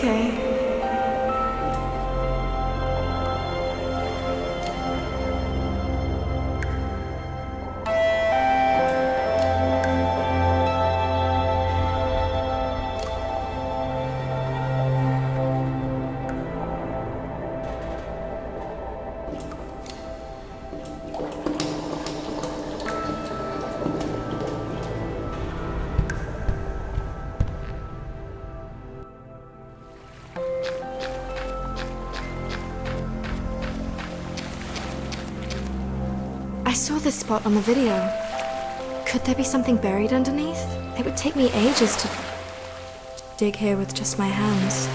Okay. I saw this spot on the video. Could there be something buried underneath? It would take me ages to dig here with just my hands.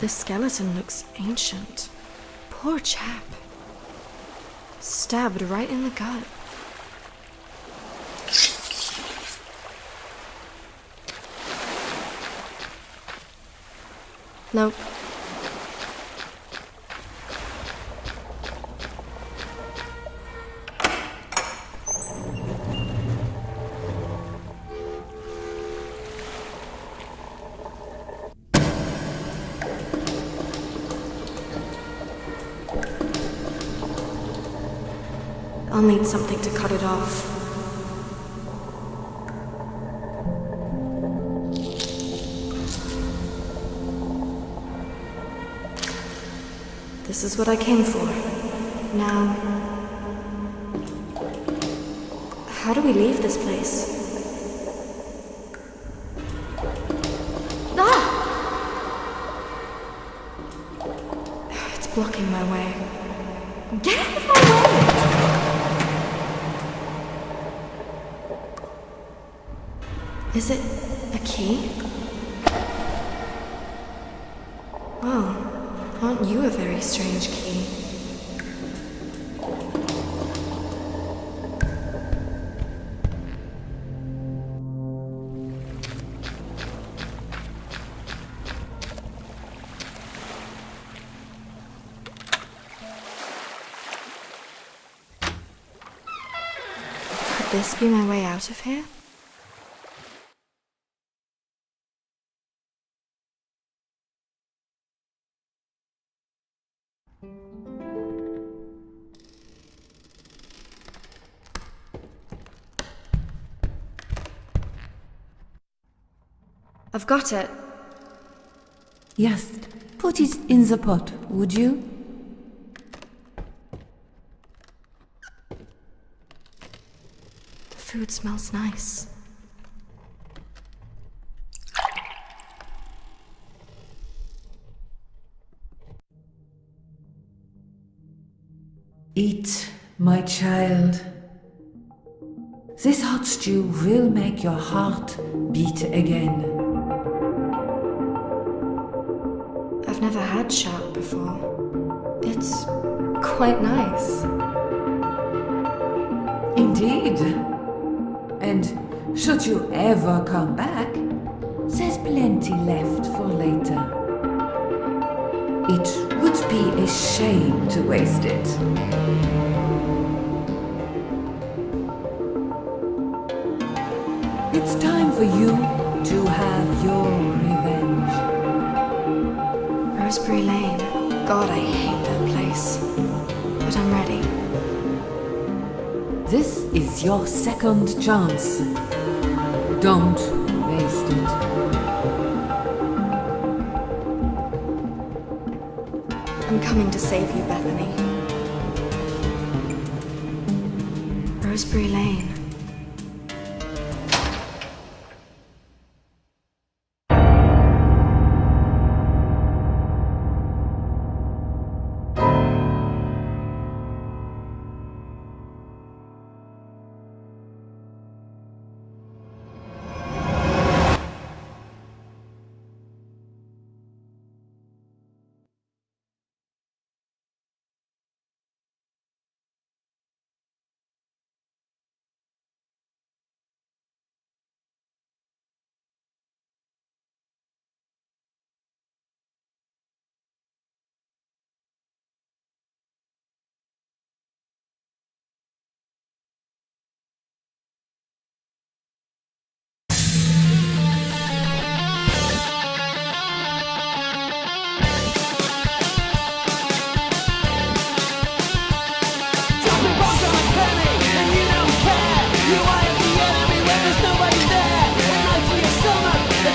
The skeleton looks ancient. Poor chap. Stabbed right in the gut. Nope. I'll need something to cut it off. This is what I came for. Now, how do we leave this place? Ah! It's blocking my way. Get out of my way! Is it a key? Oh, aren't you a very strange key? Could this be my way out of here? I've got it. Yes, put it in the pot, would you? The food smells nice. Eat, my child. This hot stew will make your heart beat again. I've never had shark before. It's quite nice. Indeed. And should you ever come back, there's plenty left for later. It would be a shame to waste it. It's time for you to have your revenge. Roseberry Lane. God, I hate that place. But I'm ready. This is your second chance. Don't waste it. I'm coming to save you, Bethany. Roseberry Lane.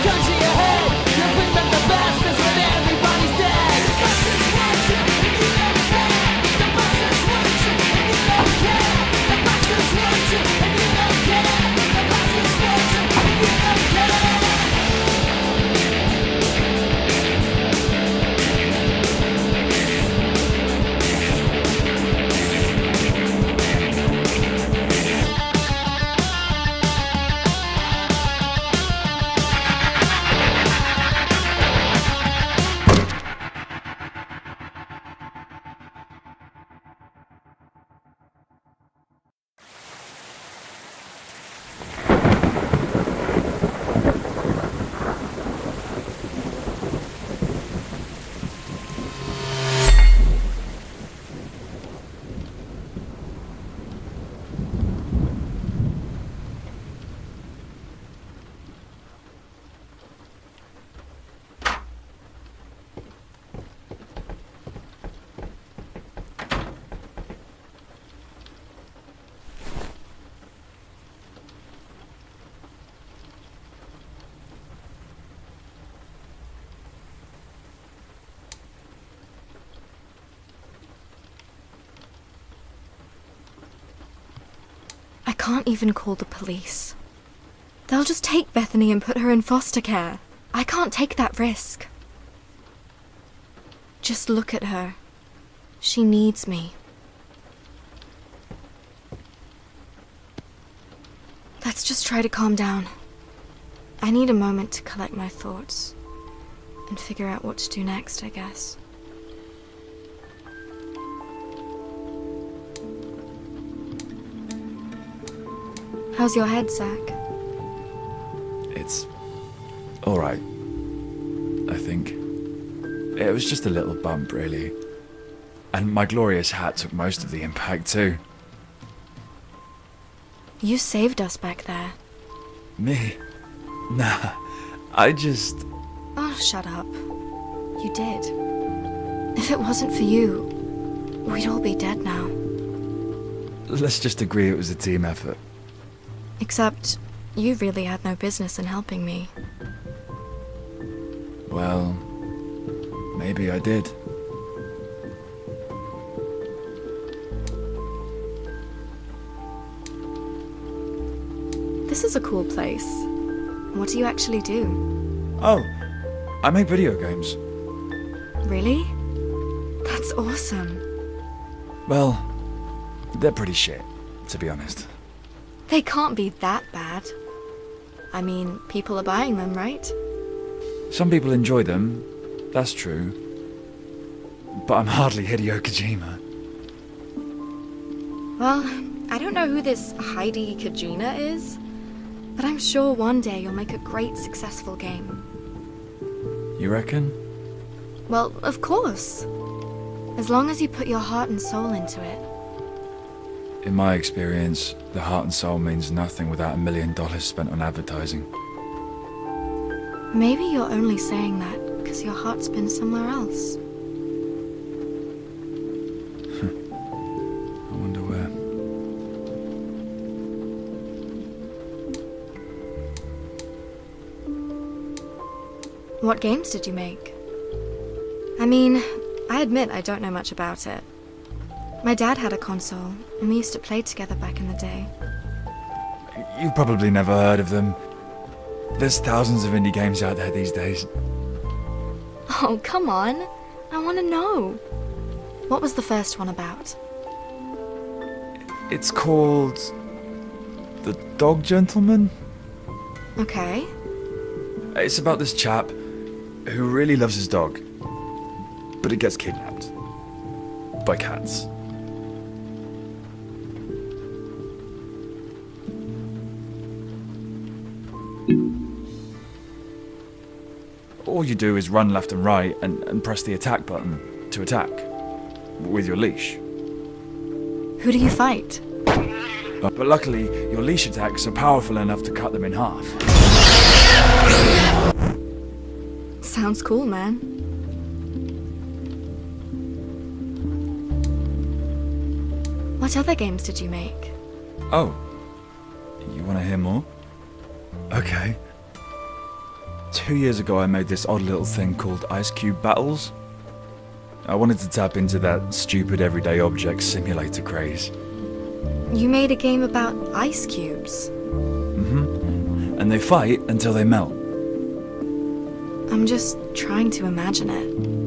gun to your head. You bring back the bastards when everybody's dead. The bus is watching and you don't care. The bus is watching and you don't care. The bus is watching and you don't care. The bus is watching and you don't care. I can't even call the police. They'll just take Bethany and put her in foster care. I can't take that risk. Just look at her. She needs me. Let's just try to calm down. I need a moment to collect my thoughts and figure out what to do next, I guess. How's your head, Zach? It's alright, I think. It was just a little bump, really. And my glorious hat took most of the impact, too. You saved us back there. Me? Nah, I just... Oh, shut up. You did. If it wasn't for you, we'd all be dead now. Let's just agree it was a team effort. Except, you really had no business in helping me. Well, maybe I did. This is a cool place. What do you actually do? Oh, I make video games. Really? That's awesome. Well, they're pretty shit, to be honest. They can't be that bad. I mean, people are buying them, right? Some people enjoy them, that's true. But I'm hardly Hideo Kojima. Well, I don't know who this Heidi Kojima is, but I'm sure one day you'll make a great, successful game. You reckon? Well, of course. As long as you put your heart and soul into it. In my experience, the heart and soul means nothing without $1 million spent on advertising. Maybe you're only saying that because your heart's been somewhere else. I wonder where. What games did you make? I mean, I admit I don't know much about it. My dad had a console, and we used to play together back in the day. You've probably never heard of them. There's thousands of indie games out there these days. Oh, come on. I want to know. What was the first one about? It's called... The Dog Gentleman? Okay. It's about this chap who really loves his dog, but it gets kidnapped. By cats. All you do is run left and right and press the attack button to attack. With your leash. Who do you fight? But luckily, your leash attacks are powerful enough to cut them in half. Sounds cool, man. What other games did you make? Oh. You want to hear more? Okay. 2 years ago I made this odd little thing called Ice Cube Battles. I wanted to tap into that stupid everyday object simulator craze. You made a game about ice cubes. And they fight until they melt. I'm just trying to imagine it.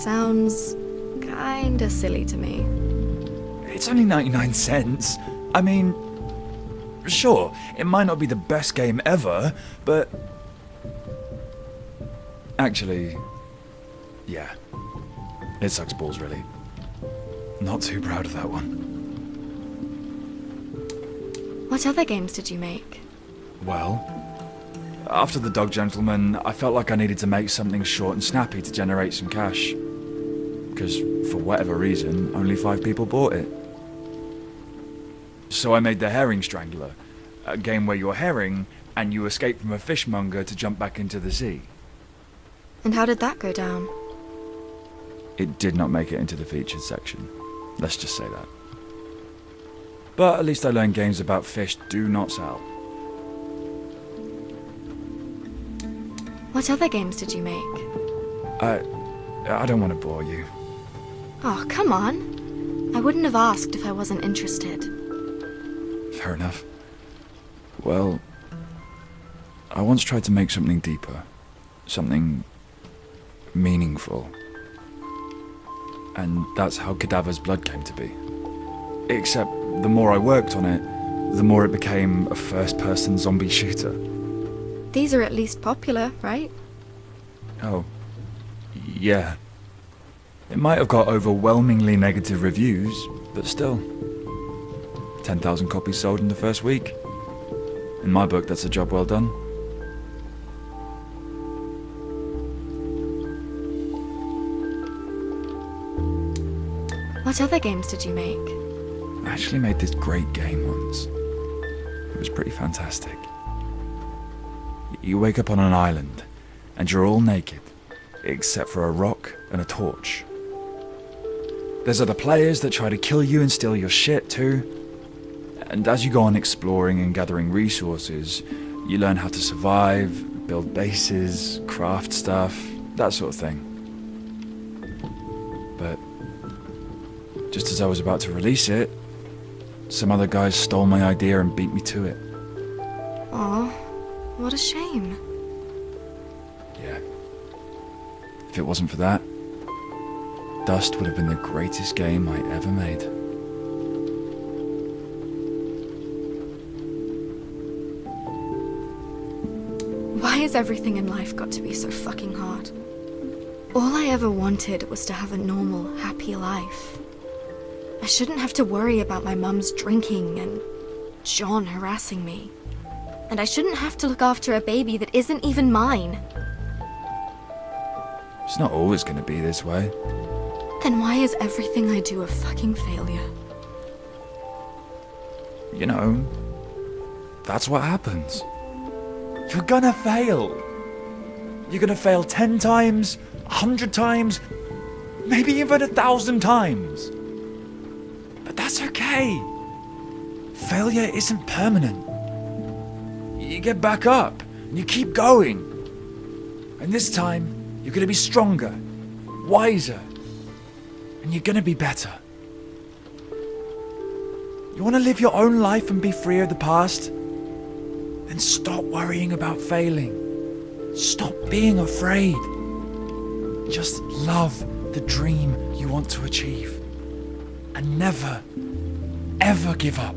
Sounds kinda silly to me. It's only 99 cents. I mean, sure, it might not be the best game ever, but... Actually, yeah. It sucks balls, really. Not too proud of that one. What other games did you make? Well, after The Dog Gentleman, I felt like I needed to make something short and snappy to generate some cash. Because, for whatever reason, only 5 people bought it. So I made The Herring Strangler, a game where you're herring and you escape from a fishmonger to jump back into the sea. And how did that go down? It did not make it into the featured section. Let's just say that. But at least I learned games about fish do not sell. What other games did you make? I don't want to bore you. Oh, come on. I wouldn't have asked if I wasn't interested. Fair enough. Well, I once tried to make something deeper. Something meaningful. And that's how Cadaver's Blood came to be. Except the more I worked on it, the more it became a first-person zombie shooter. These are at least popular, right? Oh, yeah. It might have got overwhelmingly negative reviews, but still. 10,000 copies sold in the first week. In my book, that's a job well done. What other games did you make? I actually made this great game once. It was pretty fantastic. You wake up on an island, and you're all naked, except for a rock and a torch. There's other players that try to kill you and steal your shit too. And as you go on exploring and gathering resources, you learn how to survive, build bases, craft stuff, that sort of thing. But just as I was about to release it, some other guys stole my idea and beat me to it. Aw, what a shame. Yeah. If it wasn't for that, Dust would have been the greatest game I ever made. Why has everything in life got to be so fucking hard? All I ever wanted was to have a normal, happy life. I shouldn't have to worry about my mum's drinking and John harassing me. And I shouldn't have to look after a baby that isn't even mine. It's not always going to be this way. Then why is everything I do a fucking failure? You know, that's what happens. You're gonna fail. You're gonna fail 10 times, 100 times, maybe even 1,000 times. But that's okay. Failure isn't permanent. You get back up and you keep going. And this time, you're gonna be stronger, wiser, and you're gonna be better. You wanna live your own life and be free of the past? Then stop worrying about failing. Stop being afraid. Just love the dream you want to achieve. And never, ever give up.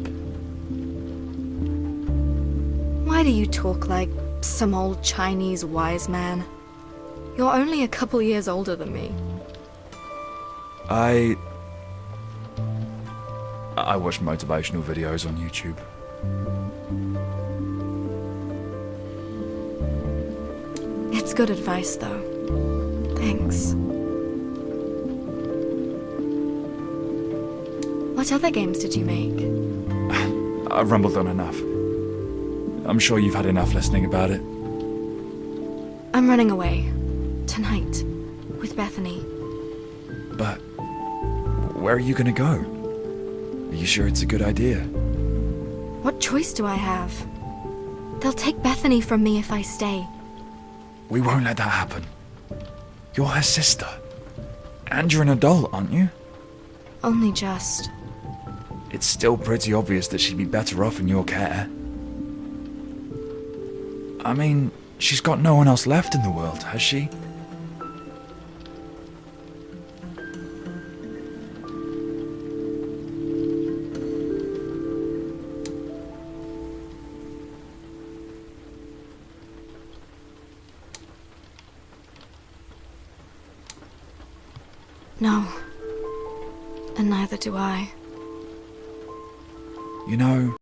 Why do you talk like some old Chinese wise man? You're only a couple years older than me. I watch motivational videos on YouTube. It's good advice, though. Thanks. What other games did you make? I've rumbled on enough. I'm sure you've had enough listening about it. I'm running away. Tonight. with Bethany. But where are you gonna go? Are you sure it's a good idea? What choice do I have? They'll take Bethany from me if I stay. We won't let that happen. You're her sister. And you're an adult, aren't you? Only just. It's still pretty obvious that she'd be better off in your care. I mean, she's got no one else left in the world, has she? No. And neither do I. You know,